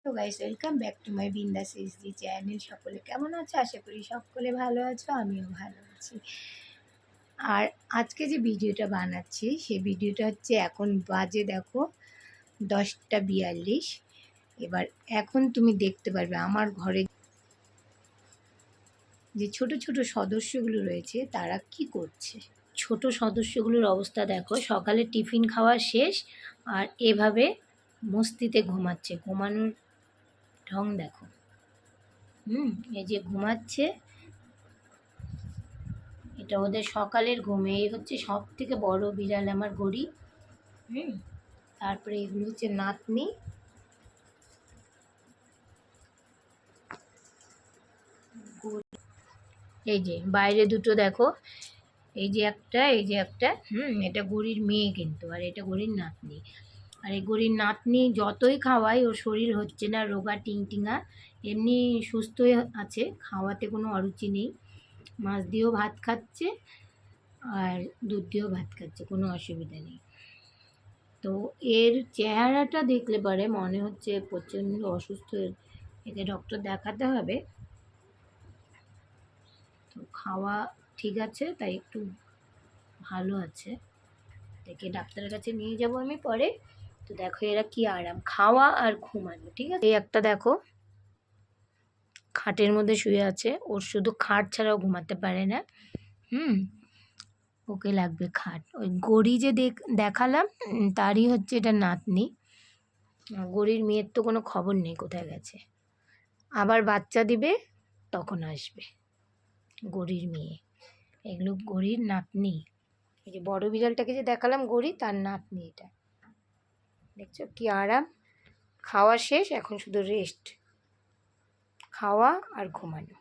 তো guys, welcome back to my বিন্দাস SD channel. সকলে কেমন আছো? আশা করি সকলে ভালো আছো, আমিও ভালো আছি। আর আজকে যে ভিডিওটা বানাচ্ছি সেই ভিডিওটা হচ্ছে, এখন বাজে দেখো 10টা 42। এবার এখন তুমি দেখতে পারবে আমার ঘরে যে ছোট ছোট সদস্যগুলো রয়েছে তারা কি করছে। ছোট সদস্যগুলোর অবস্থা দেখো, সকালে টিফিন খাওয়া শেষ আর এভাবে মস্তিতে ঘুমাচ্ছে। ঘুমানোর ঢং দেখো। এই যে ঘুমাচ্ছে, এটা ওদের সকালের ঘুম। এই হচ্ছে সব থেকে বড় বিড়াল আমার গড়ি। তারপরে এগুলো হচ্ছে নাতনি। এই যে বাইরে দুটো দেখো, এই যে একটা, এই যে একটা। এটা গড়ির মেয়ে কিন্তু, আর এটা গড়ির নাতনি। আর এই গড়ির নাতনি যতই খাওয়াই ওর শরীর হচ্ছে না, রোগা টিংটিঙা। এমনি সুস্থই আছে, খাওয়াতে কোনো অরুচি নেই। মাছ দিয়েও ভাত খাচ্ছে আর দুধ দিয়েও ভাত খাচ্ছে, কোনো অসুবিধা নেই। তো এর চেহারাটা দেখলে পরে মনে হচ্ছে প্রচণ্ড অসুস্থ, একে ডক্টর দেখাতে হবে। তো খাওয়া ঠিক আছে, তাই একটু ভালো আছে, একে ডাক্তারের কাছে নিয়ে যাব আমি পরে। তো দেখো এরা কি আরাম, খাওয়া আর ঘুমানো, ঠিক আছে। এই একটা দেখো খাটের মধ্যে শুয়ে আছে, ওর শুধু খাট ছাড়াও ঘুমাতে পারে না। ওকে লাগবে খাট। ওই গড়ি যে দেখালাম, তারই হচ্ছে এটা নাতনি। গড়ির মেয়ের তো কোনো খবর নেই, কোথায় গেছে। আবার বাচ্চা দিবে তখন আসবে গড়ির মেয়ে। এগুলো গড়ির নাতনি। এই যে বড় বিড়ালটাকে যে দেখালাম গড়ি, তার নাতনি এটা। দেখছো কি আরাম। খাওয়া শেষ, এখন শুধু রেস্ট, খাওয়া আর ঘুমানো।